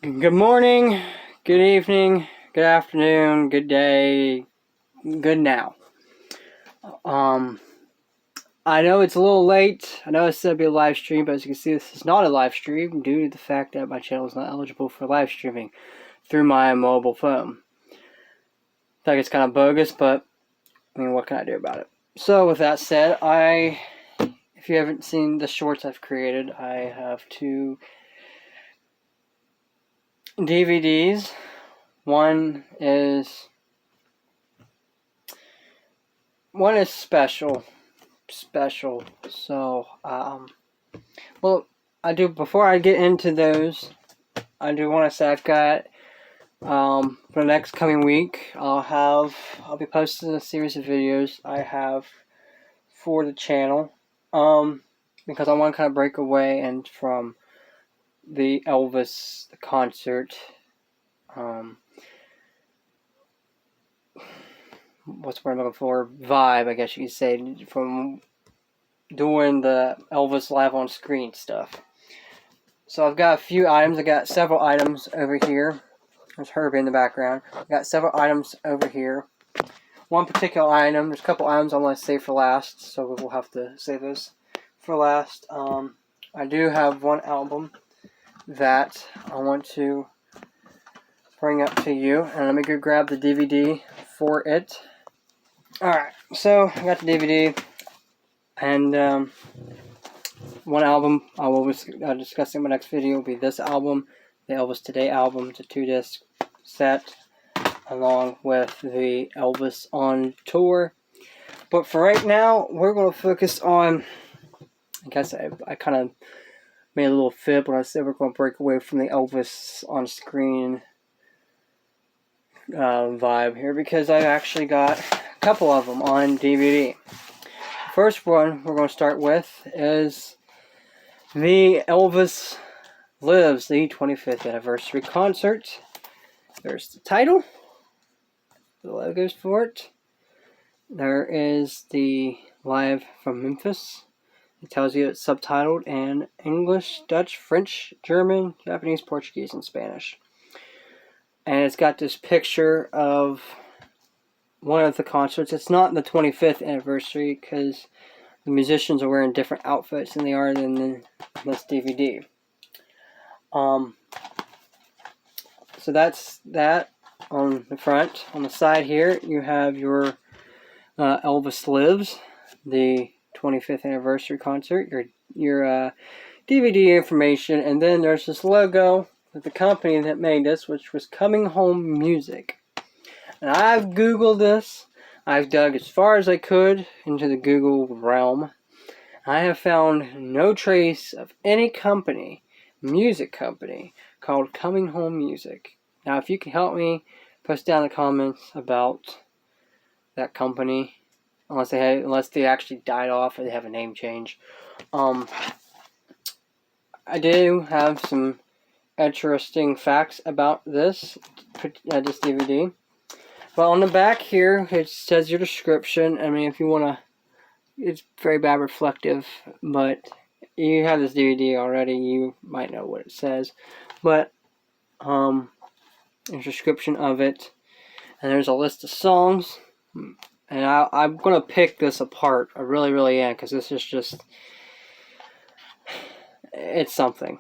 Good morning, good evening, good afternoon, good day, good now. I know it's a little late. I know it's said to be a live stream, but as you can see, this is not a live stream due to the fact that my channel is not eligible for live streaming through my mobile phone. I think it's kind of bogus, but I mean, what can I do about it? So with that said, if you haven't seen the shorts I've created, I have two DVDs. One is special. So, well, before I get into those, I do want to say I've got, for the next coming week, I'll be posting a series of videos I have for the channel, because I want to kind of break away and from the Elvis concert, what's the word I'm looking for? Vibe, I guess you could say, from doing the Elvis live on screen stuff. So I've got a few items. I got several items over here. There's Herbie in the background. I got several items over here. One particular item. There's a couple items I want to save for last, so we'll have to save this for last. I do have one album that I want to bring up to you, and let me go grab the DVD for it. Alright, so I got the DVD, and one album I will be discussing in my next video will be this album, the Elvis Today album. It's a 2-disc set, along with the Elvis on Tour. But for right now, we're going to focus on, I guess I kind of made a little fib when I said we're going to break away from the Elvis on screen vibe here, because I've actually got a couple of them on DVD. First one we're going to start with is the Elvis Lives, the 25th Anniversary Concert. There's the title, the logos for it. There is the Live from Memphis. It tells you it's subtitled in English, Dutch, French, German, Japanese, Portuguese, and Spanish. And it's got this picture of one of the concerts. It's not the 25th anniversary because the musicians are wearing different outfits than they are in this DVD. So that's that on the front. On the side here, you have your Elvis Lives, the 25th anniversary concert, your DVD information, and then there's this logo of the company that made this, which was Coming Home Music. And I've Googled this. I've dug as far as I could into the Google realm. I have found no trace of any company, music company, called Coming Home Music. Now, if you can help me, post down in the comments about that company, unless they actually died off or they have a name change. I do have some interesting facts about this DVD. But on the back here, it says your description. I mean, if you want to, it's very bad reflective, but you have this DVD already, you might know what it says. But there's a description of it, and there's a list of songs. And I'm going to pick this apart. I really, really am, because this is just, it's something.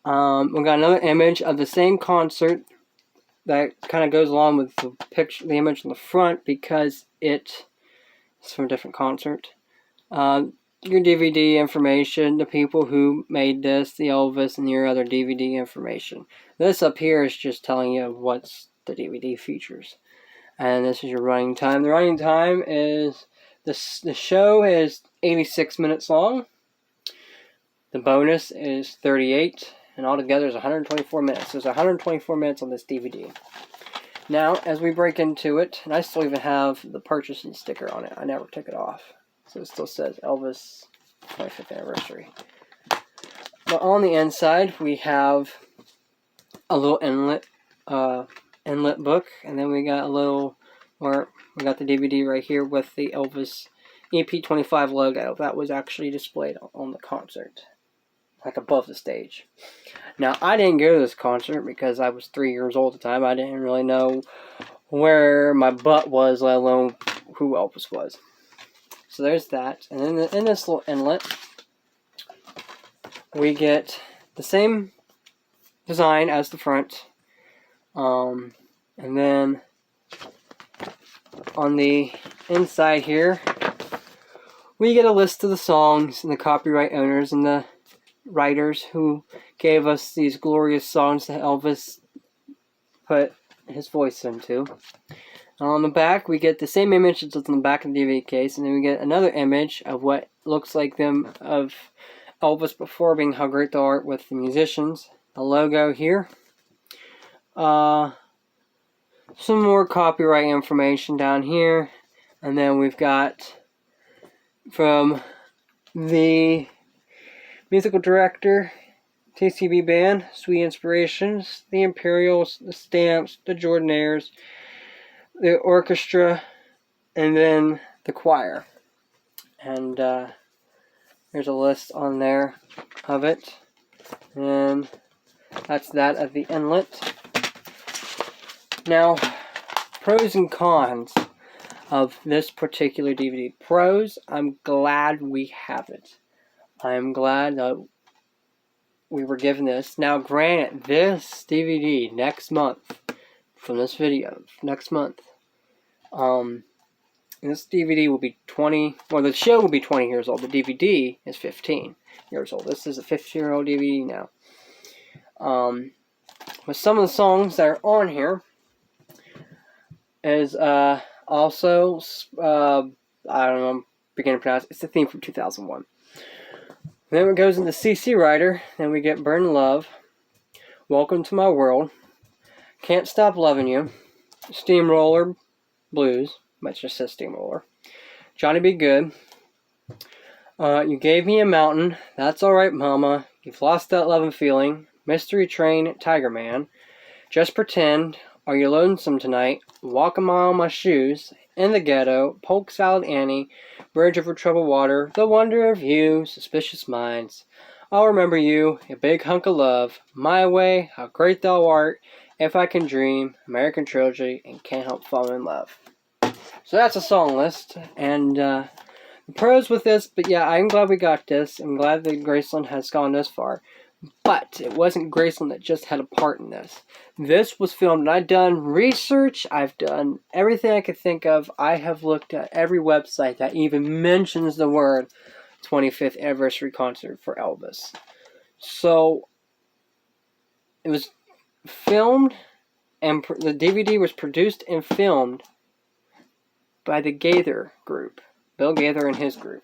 We've got another image of the same concert that kind of goes along with the picture, the image on the front, because it's from a different concert. Your DVD information, the people who made this, the Elvis, and your other DVD information. This up here is just telling you what's the DVD features. And this is your running time. The running time is, the show is 86 minutes long. The bonus is 38. And altogether is 124 minutes. There's 124 minutes on this DVD. Now, as we break into it, and I still even have the purchasing sticker on it. I never took it off. So it still says Elvis 25th Anniversary. But on the inside, we have a little inlet book. And then we got we got the DVD right here with the Elvis EP25 logo. That was actually displayed on the concert. like above the stage. Now, I didn't go to this concert because I was 3 years old at the time. I didn't really know where my butt was, let alone who Elvis was. So there's that. And then in this little inlet, we get the same design as the front. And then on the inside here, we get a list of the songs and the copyright owners and the writers who gave us these glorious songs that Elvis put his voice into. On the back, we get the same image that's on the back of the DVD case, and then we get another image of what looks like them of Elvis performing How Great Thou Art with the musicians. The logo here. Some more copyright information down here, and then we've got from the musical director, TCB Band, Sweet Inspirations, the Imperials, the Stamps, the Jordanaires, the orchestra, and then the choir. And there's a list on there of it. And that's that of the inlet. Now, pros and cons of this particular DVD. Pros, I'm glad we have it. I'm glad that we were given this. Now, granted, this DVD next month, from this video, next month, this DVD will be 20, well, the show will be 20 years old. The DVD is 15 years old. This is a 15-year-old DVD now. With some of the songs that are on here is also, I don't know, I'm beginning to pronounce it. It's the theme from 2001. Then it goes into CC Rider. Then we get Burn Love, Welcome to My World, Can't Stop Loving You, Steamroller Blues, which just says Steamroller, Johnny Be Good, You Gave Me a Mountain, That's Alright Mama, You've Lost That Love and Feeling, Mystery Train, Tiger Man, Just Pretend, Are You Lonesome Tonight, Walk a Mile in My Shoes, In the Ghetto, Polk Salad Annie, Bridge Over Troubled Water, The Wonder of You, Suspicious Minds, I'll Remember You, A Big Hunk of Love, My Way, How Great Thou Art, If I Can Dream, American Trilogy, and Can't Help Falling in Love. So that's a song list, and the pros with this, but yeah, I'm glad we got this. I'm glad that Graceland has gone this far. But it wasn't Graceland that just had a part in this. This was filmed, and I've done research. I've done everything I could think of. I have looked at every website that even mentions the word 25th Anniversary Concert for Elvis. So, it was filmed, and the DVD was produced and filmed by the Gaither group. Bill Gaither and his group.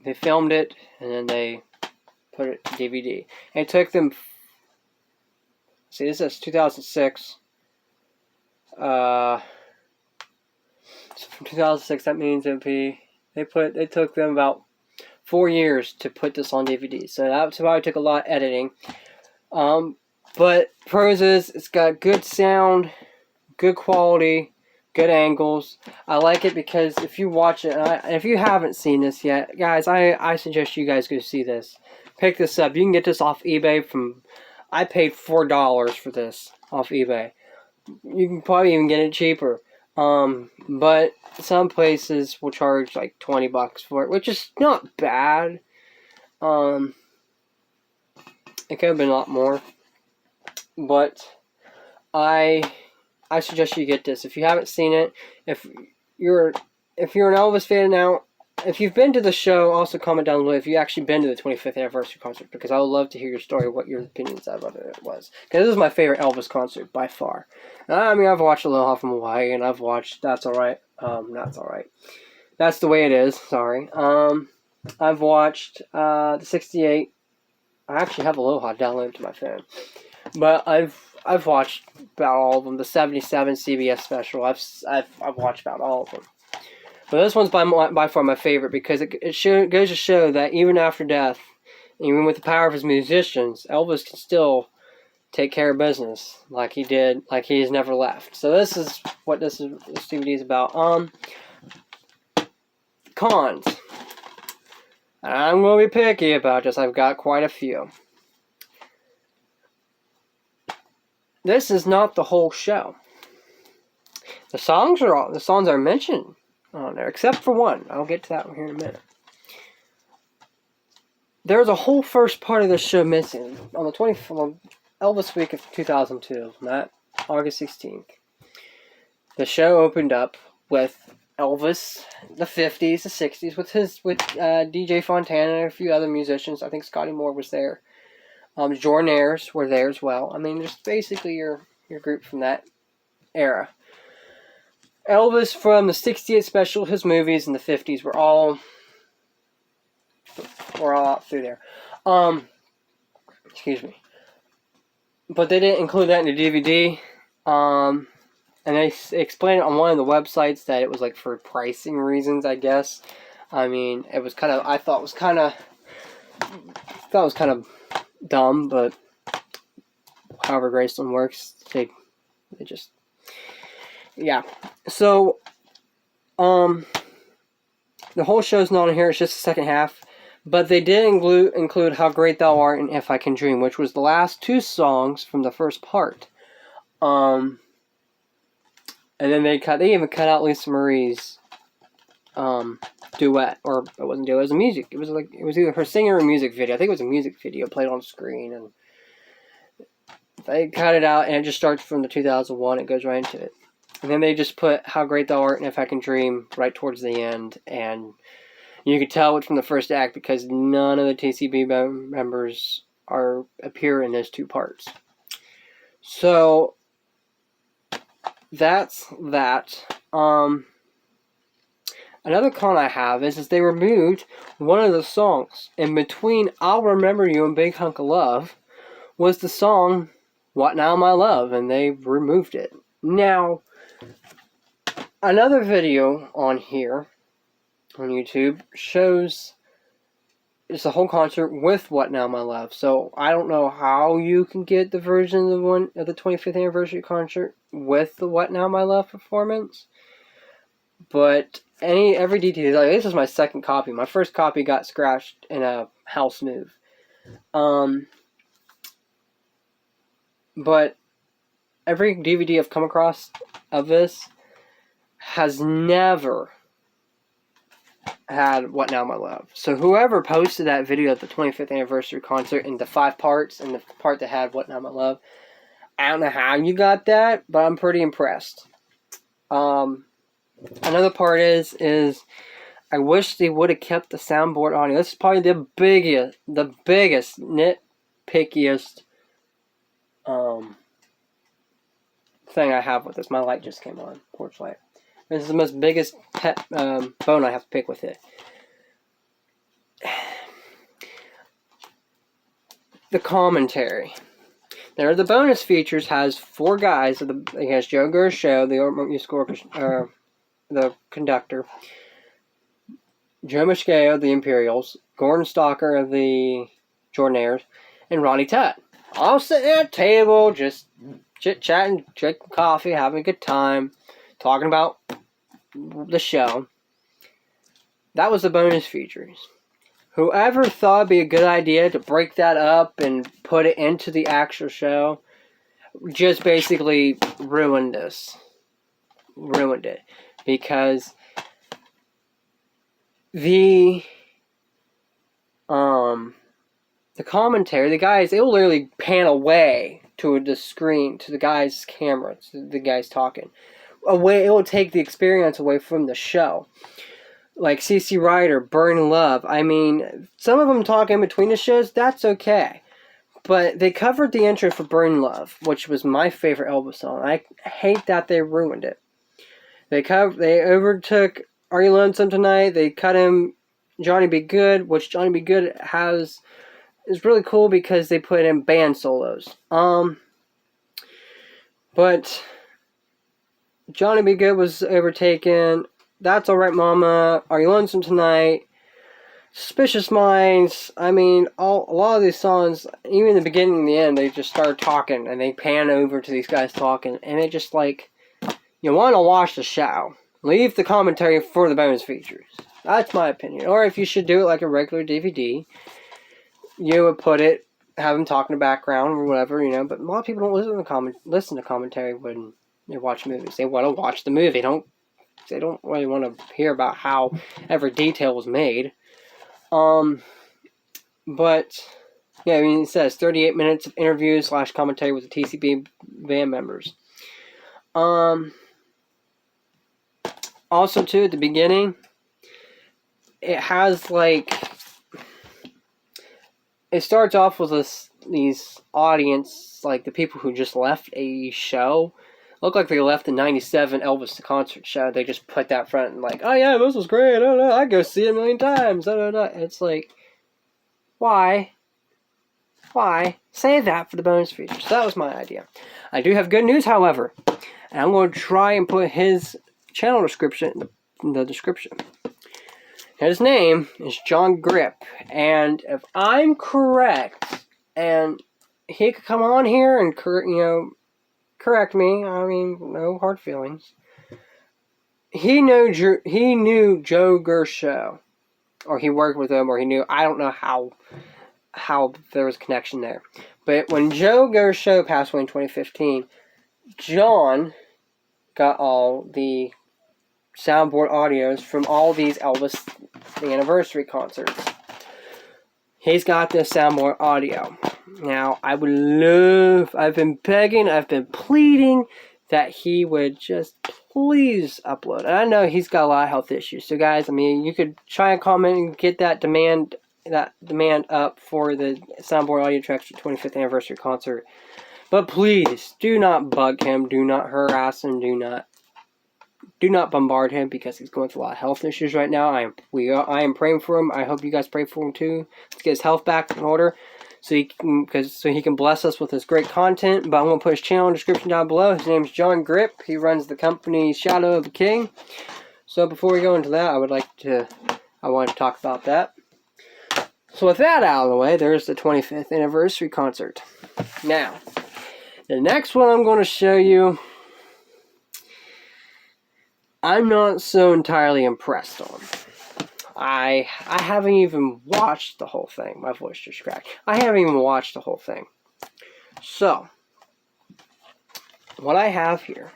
They filmed it, and then they put it to DVD. And it took them, see, this is 2006. So from 2006, that means it would be, it took them about 4 years to put this on DVD. So that's why it took a lot of editing. But pros is, it's got good sound, good quality, good angles. I like it because if you watch it, and if you haven't seen this yet, guys, I suggest you guys go see this. Pick this up. You can get this off eBay from, I paid $4 for this off eBay. You can probably even get it cheaper. But some places will charge like $20 for it, which is not bad. It could have been a lot more. But I suggest you get this. If you haven't seen it, if you're an Elvis fan now, if you've been to the show, also comment down below if you actually been to the 25th Anniversary Concert, because I would love to hear your story, what your opinions of it was. Because this is my favorite Elvis concert, by far. I mean, I've watched Aloha from Hawaii, and I've watched That's Alright. That's Alright. That's the Way It Is, sorry. I've watched the 68. I actually have Aloha downloaded to my phone. But I've watched about all of them. The 77 CBS special, I've watched about all of them. But this one's by far my favorite because it goes to show that even after death, even with the power of his musicians, Elvis can still take care of business like he did, like he's never left. So this is what this DVD is about. Cons. I'm going to be picky about this. I've got quite a few. This is not the whole show. The songs are mentioned on there, except for one. I'll get to that one here in a minute. There's a whole first part of the show missing on the Elvis week of 2002, not August 16th. The show opened up with Elvis, the 50s, the 60s, with DJ Fontana and a few other musicians. I think Scotty Moore was there. Jordanaires were there as well. I mean, just basically your group from that era. Elvis from the 68 special, his movies in the 50s were all out through there. Excuse me. But they didn't include that in the DVD. And they explained it on one of the websites that it was like for pricing reasons, I guess. I mean, it was kind of, I thought it was kind of dumb, but however Graceland works, they just, yeah. So, the whole show's not on here, it's just the second half. But they did include How Great Thou Art and If I Can Dream, which was the last two songs from the first part. And then they even cut out Lisa Marie's duet, or it wasn't duet, it was a music. It was either her singing or a music video. I think it was a music video played on screen, and they cut it out, and it just starts from the 2001. It goes right into it, and then they just put How Great Thou Art and If I Can Dream right towards the end, and you could tell it's from the first act because none of the TCB members appear in those two parts. So that's that. Another con I have is they removed one of the songs. In between I'll Remember You and Big Hunk of Love was the song What Now My Love, and they removed it. Now, another video on here on YouTube shows it's a whole concert with What Now My Love. So I don't know how you can get the version of the 25th anniversary concert with the What Now My Love performance. But every detail, like, this is my second copy. My first copy got scratched in a house move. But every DVD I've come across of this has never had What Now My Love. So whoever posted that video at the 25th anniversary concert into 5 parts, and the part that had What Now My Love, I don't know how you got that, but I'm pretty impressed. Another part is I wish they would have kept the soundboard audio. This is probably the biggest nitpickiest thing I have with this. My light just came on, porch light. This is the most biggest bone I have to pick with it. The commentary. There, the bonus features has 4 guys. It has Joe Gershow, the musical orchestra, the conductor, Joe Moscheo, the Imperials, Gordon Stalker of the Jordanaires, and Ronnie Tutt. All sitting at a table, just chit-chatting, drinking coffee, having a good time, talking about the show. That was the bonus features. Whoever thought it'd be a good idea to break that up and put it into the actual show just basically ruined this. Ruined it. Because the commentary, the guys, they will literally pan away to the screen, to the guy's camera, to the guys talking. Away, it will take the experience away from the show. Like CC Ryder, Burn Love. I mean, some of them talk in between the shows, that's okay. But they covered the intro for Burn Love, which was my favorite Elvis song. I hate that they ruined it. They overtook Are You Lonesome Tonight? They cut him Johnny Be Good, which Johnny Be Good is really cool because they put in band solos. But Johnny Be Good was overtaken. That's Alright Mama, Are You Lonesome Tonight, Suspicious Minds. I mean, a lot of these songs, even in the beginning and the end, they just start talking, and they pan over to these guys talking, and it just like, you want to watch the show. Leave the commentary for the bonus features. That's my opinion. Or if you should do it like a regular DVD, you would put it, have them talk in the background or whatever, you know. But a lot of people don't listen to commentary when they watch movies. They want to watch the movie. They don't really want to hear about how every detail was made. But yeah, I mean, it says 38 minutes of interviews / commentary with the TCB band members. Also, too, at the beginning, it has it starts off with these audience, like the people who just left a show. Look like they left the 97 Elvis the concert show. They just put that front and like, oh yeah, this was great. I'd go see it a million times. It's like, why? Why? Save that for the bonus features. That was my idea. I do have good news, however. And I'm going to try and put his channel description in the description. His name is John Grip. And if I'm correct, and he could come on here and correct me. I mean, no hard feelings. He knew Joe Gershow, or he worked with him, or he knew. I don't know how there was a connection there. But when Joe Gershow passed away in 2015, John got all the soundboard audios from all these Elvis the Anniversary concerts. He's got this soundboard audio. Now, I've been begging, I've been pleading that he would just please upload. And I know he's got a lot of health issues. So guys, I mean, you could try and comment and get that demand up for the soundboard audio tracks for 25th anniversary concert. But please, do not bug him, do not harass him, do not bombard him, because he's going through a lot of health issues right now. I am praying for him. I hope you guys pray for him too. Let's get his health back in order, so he can bless us with his great content. But I'm going to put his channel in the description down below. His name's John Grip. He runs the company Shadow of the King. So before we go into that, I want to talk about that. So with that out of the way, there's the 25th anniversary concert. Now, the next one I'm going to show you, I'm not so entirely impressed on. I haven't even watched the whole thing. My voice just cracked. I haven't even watched the whole thing. So, what I have here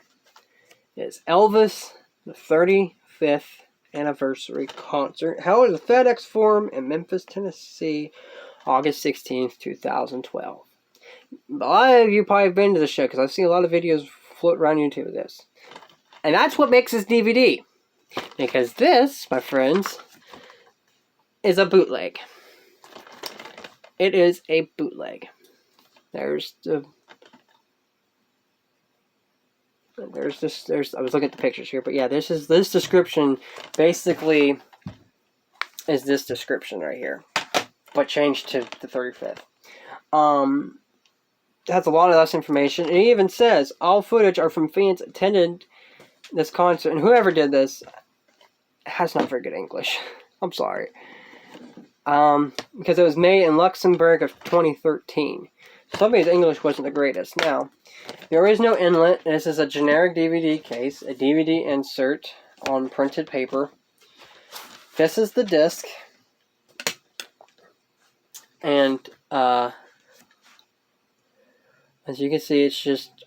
is Elvis, the 35th anniversary concert, held at the FedEx Forum in Memphis, Tennessee, August 16th, 2012. A lot of you probably have been to the show, because I've seen a lot of videos float around YouTube of this. And that's what makes this DVD. Because this, my friends, is a bootleg. It is a bootleg. I was looking at the pictures here, but yeah, this description basically is this description right here, but changed to the 35th. It has a lot of less information. It even says all footage are from fans attended this concert, and whoever did this has not very good English. I'm sorry. Because it was made in Luxembourg of 2013. Somebody's English wasn't the greatest. Now, there is no inlet. This is a generic DVD case, a DVD insert on printed paper. This is the disc. And, as you can see, it's just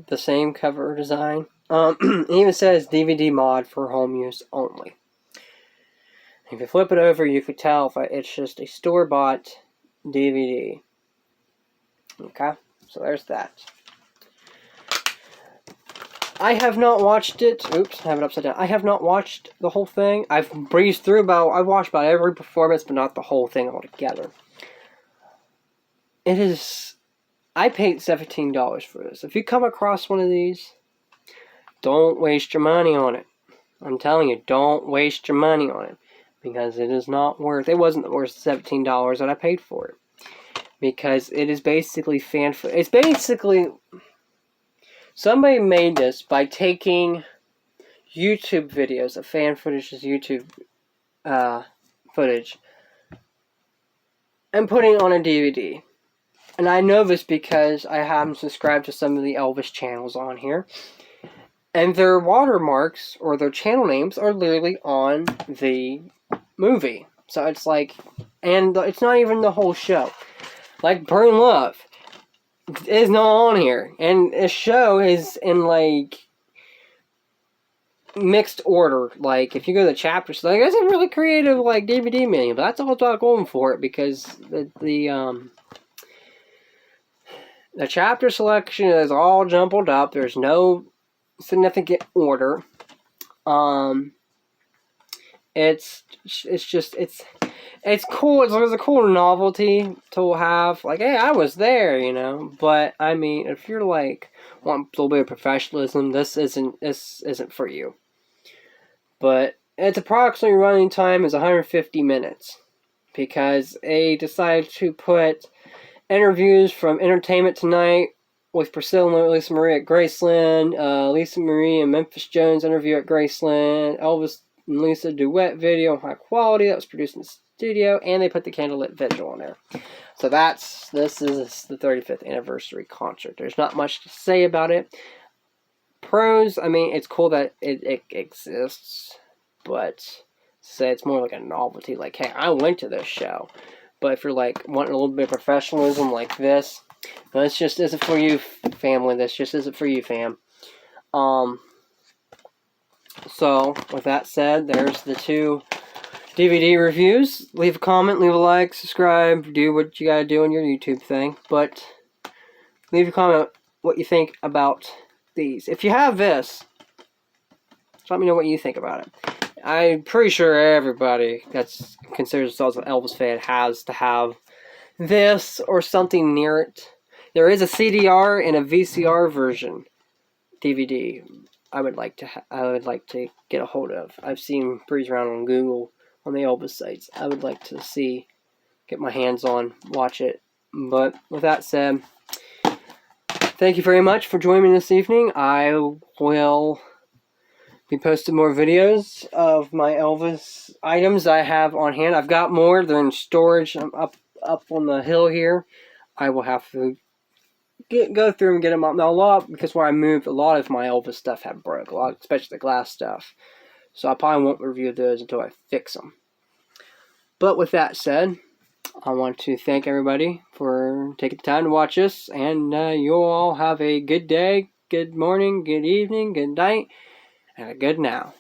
the same cover design. It even says DVD mod for home use only. If you flip it over, you could tell it's just a store-bought DVD. Okay, so there's that. I have not watched it. Oops, I have it upside down. I have not watched the whole thing. I've breezed through I've watched about every performance, but not the whole thing altogether. It is... I paid $17 for this. If you come across one of these, don't waste your money on it. I'm telling you, don't waste your money on it. Because it is not worth... It wasn't worth $17 that I paid for it. Because it is basically fan footage. It's basically... Somebody made this by taking YouTube videos of fan footage's YouTube footage and putting it on a DVD. And I know this because I have subscribed to some of the Elvis channels on here. And their watermarks or their channel names are literally on the movie. So it's like, and it's not even the whole show. Like Burn Love is not on here. And the show is in like mixed order. Like if you go to the chapters, like that's a really creative like DVD menu. But that's all about going for it because the chapter selection is all jumbled up. There's no significant order. It's cool. It's a cool novelty to have. Like, hey, I was there, you know. But I mean, if you're like want a little bit of professionalism, this isn't for you. But its approximately running time is 150 minutes because they decided to put interviews from Entertainment Tonight with Priscilla and Lisa Marie at Graceland, Lisa Marie and Memphis Jones interview at Graceland, Elvis and Lisa duet video in high quality that was produced in the studio, and they put the candlelit visual on there. So this is the 35th anniversary concert. There's not much to say about it. Pros, I mean, it's cool that it exists, but say it's more like a novelty. Like, hey, I went to this show. But if you're like wanting a little bit of professionalism like this, this just isn't for you, family. This just isn't for you, fam. So with that said, there's the 2 DVD reviews. Leave a comment, leave a like, subscribe, do what you gotta do on your YouTube thing. But leave a comment what you think about these. If you have this, just let me know what you think about it. I'm pretty sure everybody that's considers themselves an Elvis fan has to have this or something near it. There is a CDR and a VCR version DVD. I would like to get a hold of. I've seen breeze around on Google on the Elvis sites. I would like to get my hands on, watch it. But with that said, thank you very much for joining me this evening. I will be posting more videos of my Elvis items I have on hand. I've got more. They're in storage. I'm up on the hill here. I will have to go through and get them up. Now, because where I moved, a lot of my Elvis stuff had broke. Especially the glass stuff. So I probably won't review those until I fix them. But with that said, I want to thank everybody for taking the time to watch this. And you all have a good day, good morning, good evening, good night, and a good now.